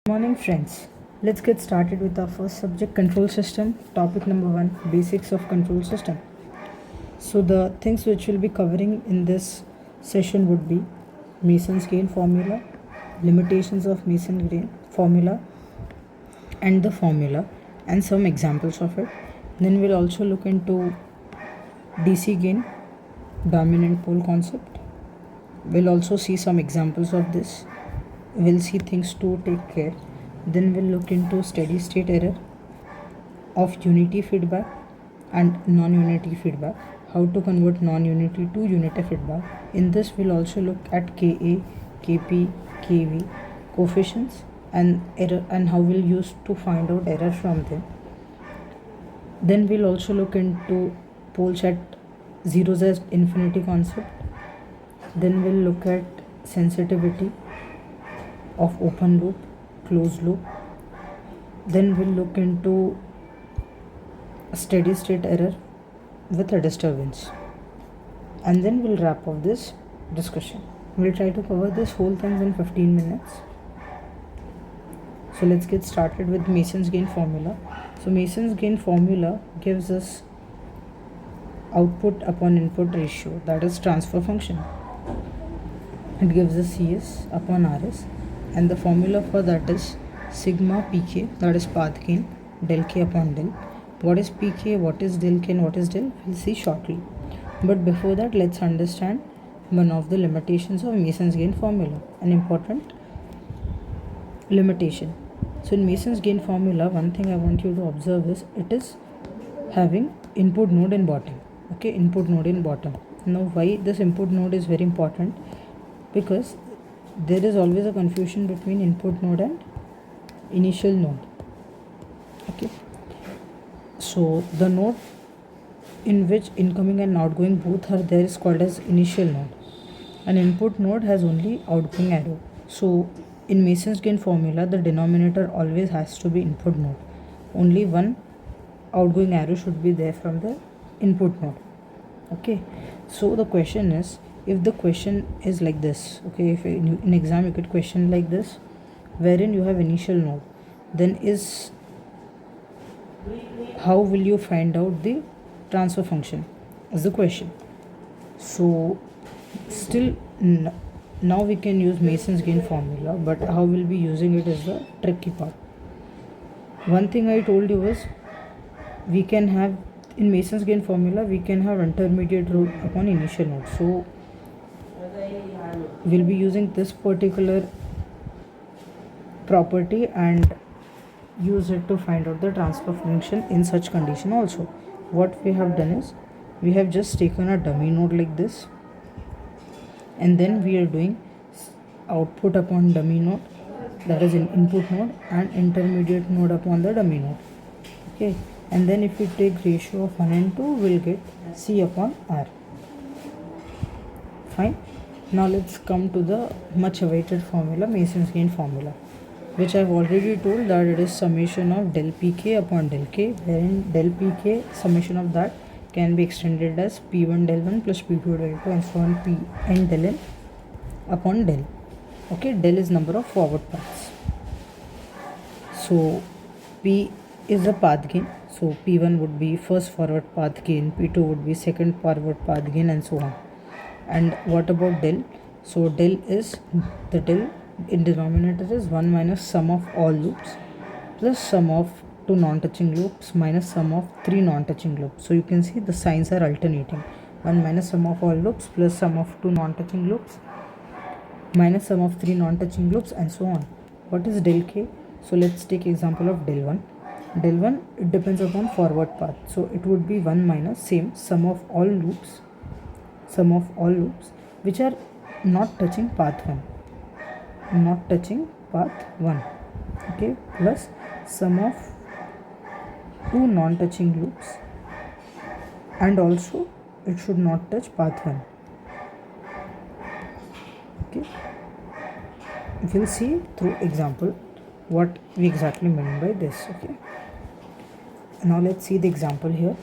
Morning friends, let's get started with our first subject, control system. Topic number 1, basics of control system. So the things which we'll be covering in this session would be Mason's gain formula, limitations of Mason gain formula and the formula and some examples of it. Then we'll also look into DC gain, dominant pole concept. We'll also see some examples of this. We'll see things to take care. Then we'll look into steady state error of unity feedback and non-unity feedback, how to convert non-unity to unity feedback. In this we'll also look at Ka, Kp, Kv coefficients and error and how we'll use to find out error from them. Then we'll also look into poles at zeros as infinity concept. Then we'll look at sensitivity of open loop, closed loop. Then we'll look into steady state error with a disturbance, and then we'll wrap up this discussion. We'll try to cover this whole thing in 15 minutes. So let's get started with Mason's gain formula. So Mason's gain formula gives us output upon input ratio, that is transfer function. It gives us Cs upon Rs, and the formula for that is sigma pk, that is path gain, del k upon del. What is pk, what is del k, and what is del, we'll see shortly. But before that, let's understand one of the limitations of Mason's gain formula, an important limitation. So in Mason's gain formula, one thing I want you to observe is it is having input node in bottom. Okay, input node in bottom. Now why this input node is very important? Because there is always a confusion between input node and initial node. Okay, so the node in which incoming and outgoing both are there is called as initial node. An input node has only outgoing arrow. So in Mason's gain formula, the denominator always has to be input node. Only one outgoing arrow should be there from the input node. Okay, so the question is, if the question is like this, okay, if in exam you get question like this wherein you have initial node, then is how will you find out the transfer function is the question. So still now we can use Mason's gain formula, but how we'll be using it is the tricky part. One thing I told you was we can have in Mason's gain formula we can have intermediate root upon initial node. So we'll be using this particular property and use it to find out the transfer function in such condition also. What we have done is we have just taken a dummy node like this, and then we are doing output upon dummy node, that is an input node, and intermediate node upon the dummy node. Okay, and then if we take ratio of 1 and 2, we'll get C upon R. Fine. Now let's come to the much awaited formula, Mason's gain formula, which I've already told that it is summation of del pk upon del k, wherein del pk summation of that can be extended as p1 del 1 plus p2 del 2 and so on, pn del n upon del. Okay, del is number of forward paths. So p is the path gain. So p1 would be first forward path gain, p2 would be second forward path gain, and so on. And what about del? So del is the del in denominator is 1 minus sum of all loops plus sum of 2 non-touching loops minus sum of 3 non-touching loops. So you can see the signs are alternating. 1 minus sum of all loops plus sum of 2 non-touching loops minus sum of 3 non-touching loops, and so on. What is del k? So let's take example of del 1. Del 1, it depends upon forward path. So it would be 1 minus same sum of all loops which are not touching path 1, okay, plus sum of 2 non-touching loops, and also it should not touch path 1. Okay, we'll see through example what we exactly mean by this. Okay, now let's see the example here.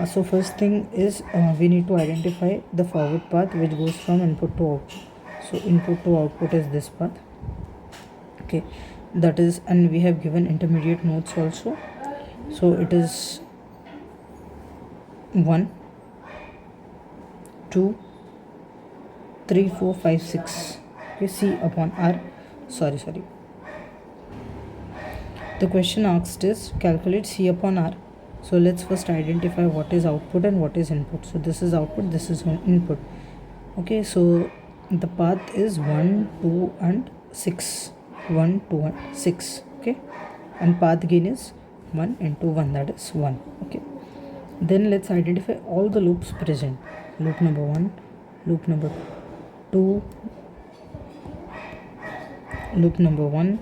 So first thing is we need to identify the forward path which goes from input to output. So input to output is this path. Okay, that is, and we have given intermediate nodes also. So it is 1 2 3 4 5 6. Okay, C upon R. Sorry. The question asked is calculate C upon R. So let's first identify what is output and what is input. So this is output, this is input. Okay, so the path is 1 2 and 6. 1 2 and 6. Okay, and path gain is 1 into 1, that is 1. Okay, then let's identify all the loops present. Loop number 1, loop number 2, loop number 1,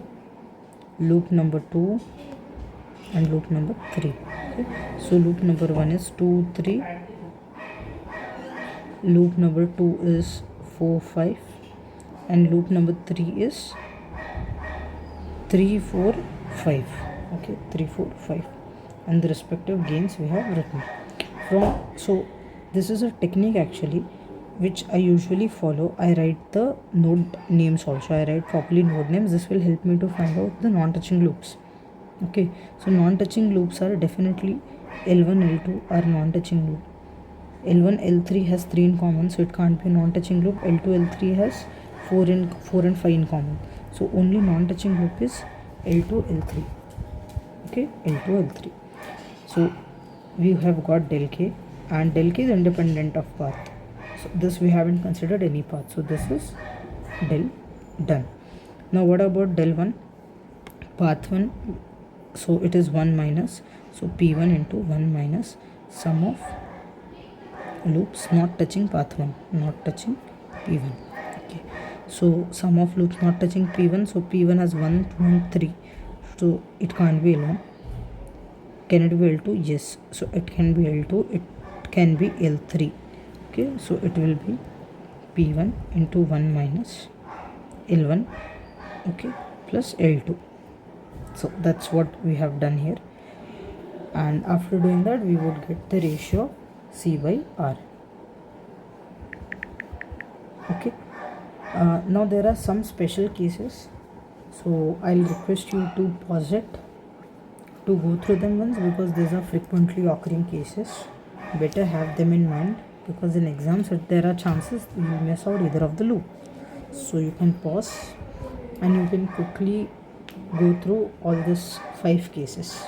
loop number 2, and loop number 3. Okay, so loop number 1 is 2 3, loop number 2 is 4 5, and loop number 3 is 3 4 5. Okay, 3 4 5, and the respective gains we have written from. So this is a technique actually which I usually follow. I write the node names also. I write properly node names. This will help me to find out the non-touching loops. Okay, so non-touching loops are definitely L1 L2 are non-touching loop. L1 L3 has 3 in common, so it can't be a non-touching loop. L2 L3 has 4 and 5 in common, so only non-touching loop is L2 L3. Okay, L2 L3. So we have got del k, and del k is independent of path. So this we haven't considered any path, so this is del done. Now what about del 1? Path 1, so it is 1 minus, so p1 into 1 minus sum of loops not touching path 1, not touching p1. Okay, so sum of loops not touching p1, so p1 has 1 2 and 3, so it can't be L1. Can it be L2? Yes, so it can be L2, it can be L3. Okay, so it will be p1 into 1 minus L1, okay, plus L2. So that's what we have done here, and after doing that we would get the ratio C by R. Okay, now there are some special cases, so I'll request you to pause it to go through them once, because these are frequently occurring cases. Better have them in mind, because in exams there are chances you miss out either of the loop. So you can pause and you can quickly go through all these 5 cases.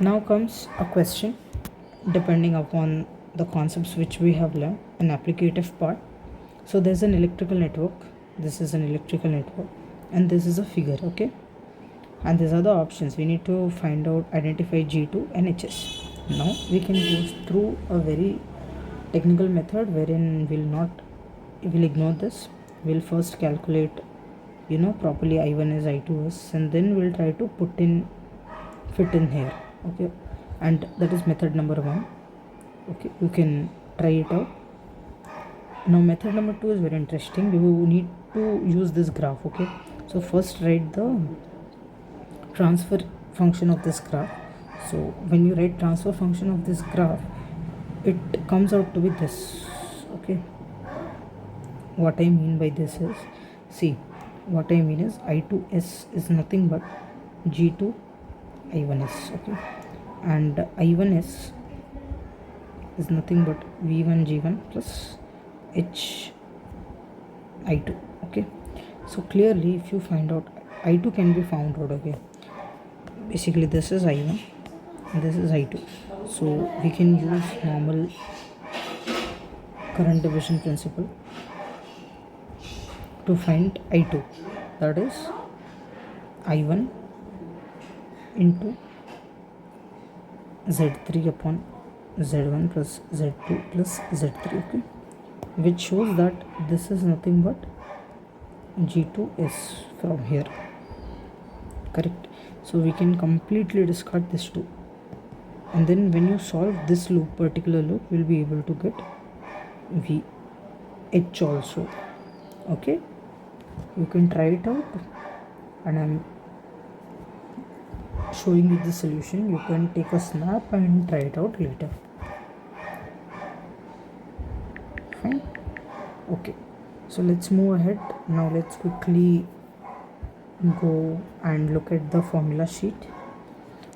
Now comes a question depending upon the concepts which we have learned, an applicative part. So there's an electrical network, this is an electrical network, and this is a figure. Okay, and these are the options. We need to find out, identify G2 and HS. Now we can go through a very technical method wherein we'll ignore this. We'll first calculate properly I1 is I2 is, and then we'll try to fit in here. Okay, and that is method number 1. Okay, you can try it out. Now method number 2 is very interesting. You need to use this graph. Okay, so first write the transfer function of this graph. So when you write transfer function of this graph, it comes out to be this. Okay, what I mean by this is, see, what I mean is I2s is nothing but G2 I1s. Okay, and I1s is nothing but V1 G1 plus H I2. Okay, so clearly if you find out, I2 can be found out. Okay, basically this is I1 and this is I2, so we can use normal current division principle to find I2, that is I1 into Z3 upon Z1 plus Z2 plus Z3. Okay, which shows that this is nothing but G2 is from here. Correct, so we can completely discard this 2, and then when you solve this loop, particular loop, we'll be able to get VH also. Okay, you can try it out, and I'm showing you the solution. You can take a snap and try it out later. Fine. Okay, So let's move ahead. Now let's quickly go and look at the formula sheet.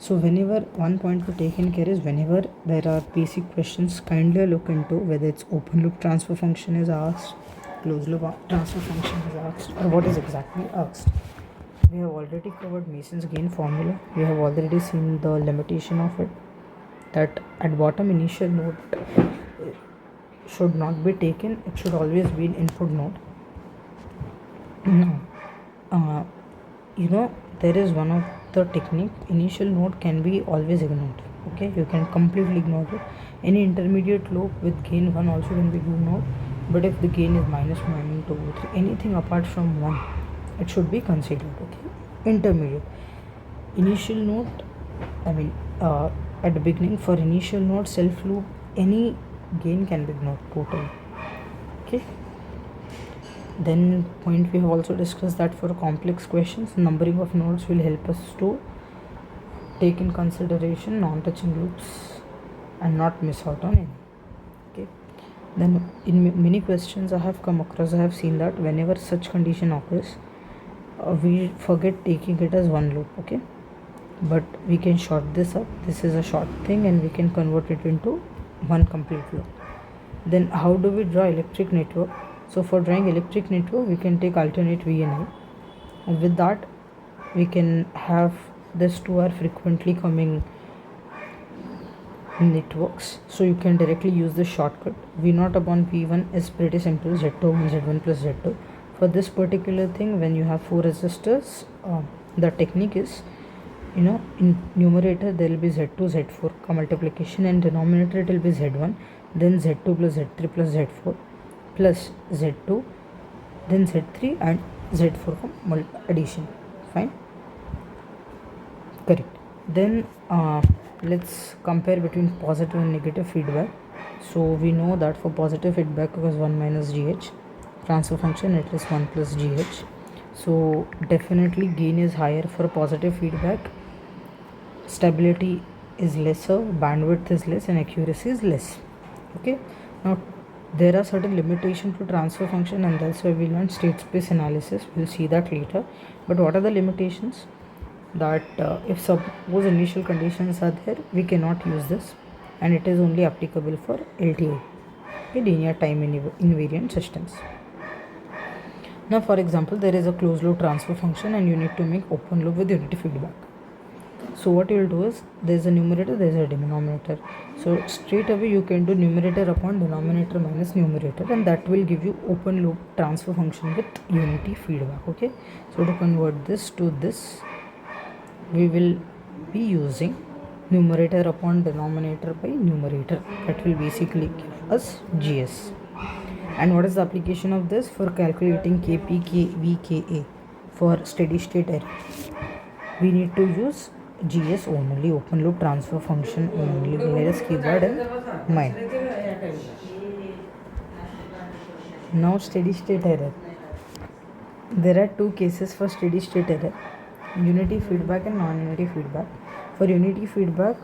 So whenever one point to take in care is whenever there are basic questions, kindly look into whether it's open loop transfer function is asked, closed loop transfer function is asked, or what is exactly asked. We have already covered Mason's gain formula. We have already seen the limitation of it, that at bottom initial node should not be taken, it should always be an input node. Now, there is one of the technique, initial node can be always ignored. Okay, you can completely ignore it. Any intermediate loop with gain 1 also can be ignored, but if the gain is -1, 2, 3, anything apart from 1, it should be considered. Okay, intermediate. Initial node, at the beginning for initial node self loop, any gain can be ignored totally. Okay. Then point we have also discussed that for complex questions, numbering of nodes will help us to take in consideration non-touching loops and not miss out on any. Okay. Then in many questions I have come across, I have seen that whenever such condition occurs, we forget taking it as one loop. Okay, but we can short this up. This is a short thing and we can convert it into one complete loop. Then how do we draw electric network? So for drawing electric network, we can take alternate V and I. And with that, we can have these two are frequently coming networks. So you can directly use the shortcut. V0 upon V1 is pretty simple, Z2 Z1 plus Z2. For this particular thing, when you have 4 resistors, the technique is, in numerator there will be Z2, Z4 multiplication, and denominator it will be Z1, then Z2 plus Z3 plus Z4 plus Z2, then Z3 and Z4 addition. Fine, correct. Then let's compare between positive and negative feedback. So we know that for positive feedback it was 1 minus GH, transfer function it is 1 plus GH. So definitely gain is higher for positive feedback, stability is lesser, bandwidth is less, and accuracy is less. Okay, now there are certain limitations to transfer function, and that's why we learn state space analysis. We'll see that later. But what are the limitations? That if suppose initial conditions are there, we cannot use this, and it is only applicable for LTI, linear time invariant systems. Now for example, there is a closed loop transfer function and you need to make open loop with unity feedback. So what you will do is, there is a numerator, there is a denominator. So straight away you can do numerator upon denominator minus numerator, and that will give you open loop transfer function with unity feedback. Okay, so to convert this to this, we will be using numerator upon denominator by numerator. That will basically give us GS. And what is the application of this? For calculating Kp, Kv, Ka for steady state error, we need to use GS only, open loop transfer function only. Let us keep that in mind. Now steady state error. There are two cases for steady state error: unity feedback and non-unity feedback. For unity feedback,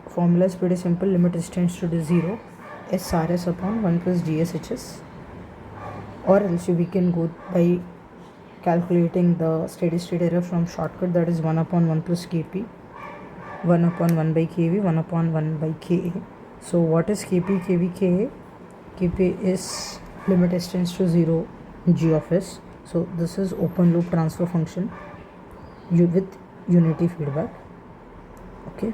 formula is pretty simple. Limit distance to 0, SRS upon 1 plus GSHS. Or else we can go by calculating the steady state error from shortcut, that is 1 upon 1 plus Kp, 1 upon 1 by Kv, 1 upon 1 by Ka. So what is Kp, Kv, Ka? Kp is limit distance to 0 G of S. So this is open loop transfer function with unity feedback. Okay,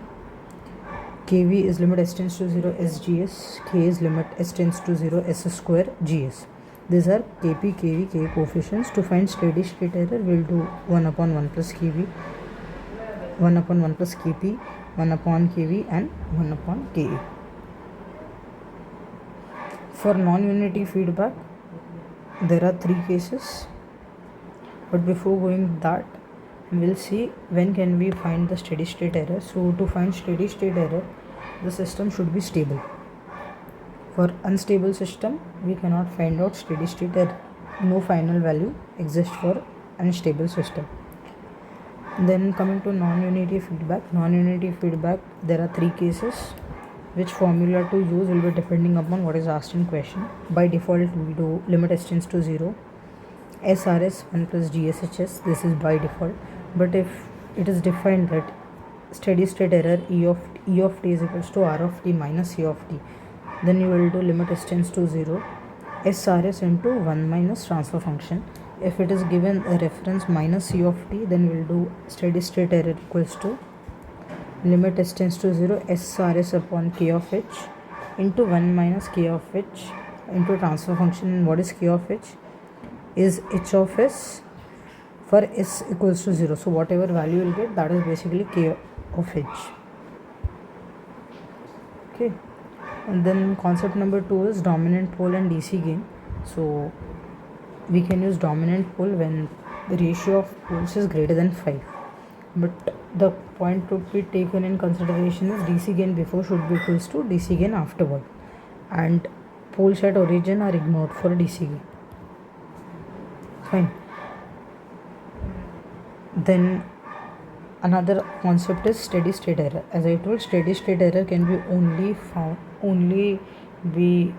Kv is limit s tends to 0 SGS, K is limit s tends to 0 S square GS. These are Kp, Kv, Ka coefficients. To find steady state error, we'll do 1 upon 1 plus Kv, 1 upon 1 plus Kp, 1 upon Kv, and 1 upon Ka. For non-unity feedback, there are 3 cases. But before going that, we'll see when can we find the steady state error. So to find steady state error, the system should be stable. For unstable system, we cannot find out steady state error. No final value exists for unstable system. Then coming to non-unity feedback. Non-unity feedback, there are 3 cases. Which formula to use will be depending upon what is asked in question. By default, we do limit s tends to 0, SRS 1 plus GSHS, this is by default. But if it is defined that steady state error E of t is equals to R of t minus E of t, then you will do limit s tends to 0 SRS into 1 minus transfer function. If it is given a reference minus E of t, then we'll do steady state error equals to limit s tends to 0 SRS upon k of h into 1 minus k of h into transfer function. What is k of h? Is h of s for s equals to 0. So whatever value you will get, that is basically k of h. Okay. And then concept number 2 is dominant pole and DC gain. So we can use dominant pole when the ratio of poles is greater than 5. But the point to be taken in consideration is DC gain before should be equals to DC gain afterward, and poles at origin are ignored for DC gain. Fine. Then another concept is steady state error. As I told, steady state error can be only be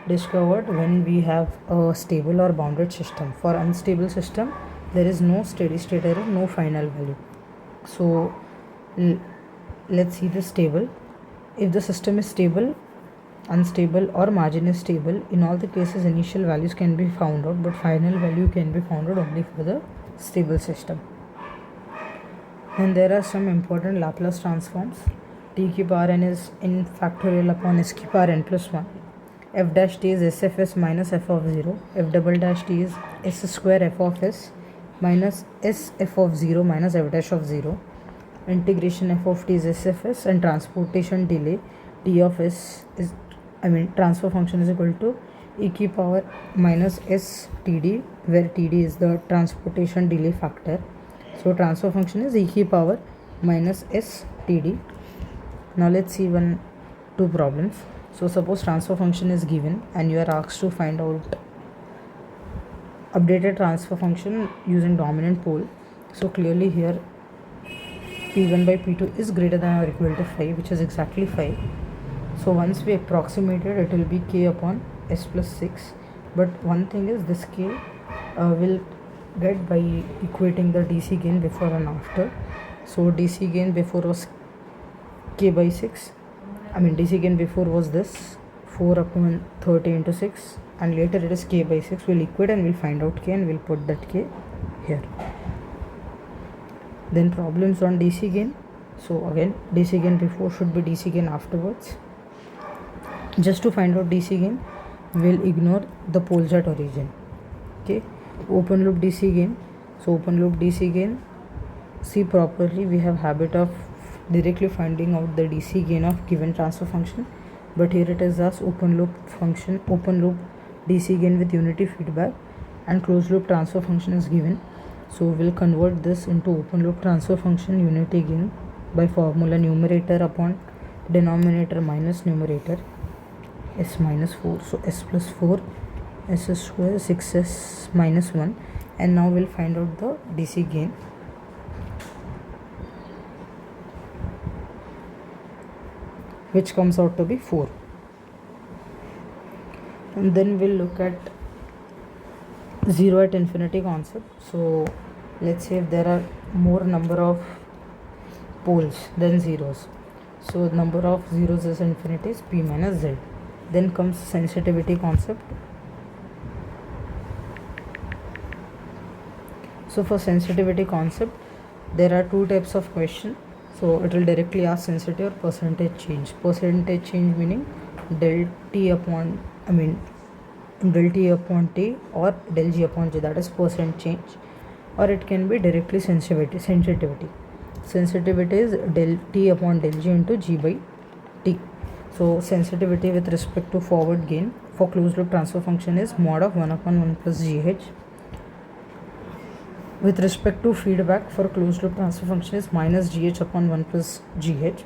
discovered when we have a stable or bounded system. For unstable system, there is no steady state error, no final value. So let's see the stable. If the system is stable, unstable or margin is stable, in all the cases initial values can be found out, but final value can be found out only for the stable system. And there are some important Laplace transforms. T की power n is in factorial upon s की power n plus 1. F dash t is sfs minus f of 0. F double dash t is s square f of s minus s f of 0 minus f dash of 0. Integration f of t is sfs, and transportation delay t of s is, transfer function is equal to e की power minus s td, where td is the transportation delay factor. So transfer function is e की power minus s td. Now let's see two problems. So suppose transfer function is given and you are asked to find out updated transfer function using dominant pole. So clearly here P1 by P2 is greater than or equal to 5, which is exactly 5. So once we approximate it, it will be k upon s plus 6. But one thing is, this k will get by equating the DC gain before and after. So DC gain before was k by 6. DC gain before was this 4 upon 30 into 6, and later it is k by 6. We'll equate and we'll find out k and we'll put that k here. Then problems on DC gain. So again, DC gain before should be DC gain afterwards. Just to find out DC gain, we'll ignore the poles at origin. Okay, open loop DC gain. So open loop DC gain, see properly, we have habit of directly finding out the DC gain of given transfer function, but here it is as open loop function, open loop DC gain with unity feedback, and closed loop transfer function is given. So we'll convert this into open loop transfer function unity gain by formula numerator upon denominator minus numerator, s minus 4. So s plus 4 s square 6s minus 1, and now we'll find out the DC gain. Which comes out to be 4. And then we'll look at 0 at infinity concept. So let's say if there are more number of poles than zeros, so number of zeros is infinity is p minus z. Then comes sensitivity concept. So for sensitivity concept, there are two types of question. So it will directly ask sensitivity or percentage change. Percentage change meaning del t upon del t upon t or del g upon j, that is percent change. Or it can be directly sensitivity. Sensitivity is del t upon del g into g by t. So sensitivity with respect to forward gain for closed loop transfer function is mod of 1 upon 1 plus gh. With respect to feedback for closed loop transfer function is minus gh upon 1 plus gh.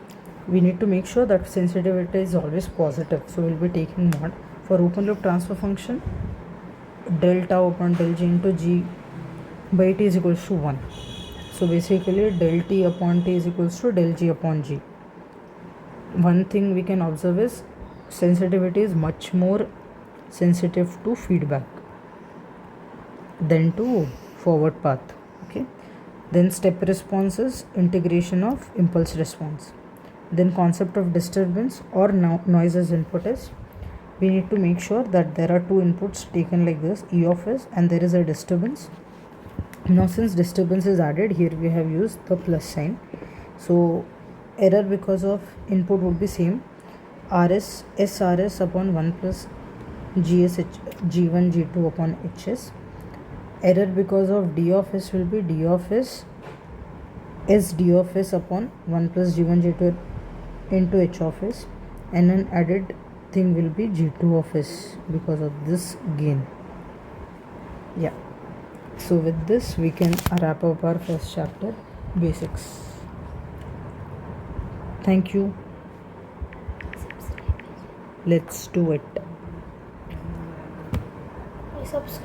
We need to make sure that sensitivity is always positive, so we'll be taking mod. For open loop transfer function, del tau upon del g into g by t is equals to 1. So basically del t upon t is equals to del g upon g. One thing we can observe is sensitivity is much more sensitive to feedback. then to forward path. Okay, then step response is integration of impulse response. Then concept of disturbance or noise as input is, we need to make sure that there are two inputs taken like this, E of s, and there is a disturbance. Now since disturbance is added, here we have used the plus sign, so error because of input would be same, rs srs upon 1 plus gs g1 g2 upon hs. Error because of d of s will be d of s d of s upon 1 plus g1 g2 into h of s, and an added thing will be g2 of s because of this gain. Yeah, so with this we can wrap up our first chapter, basics. Thank you. Let's do it. subscribe.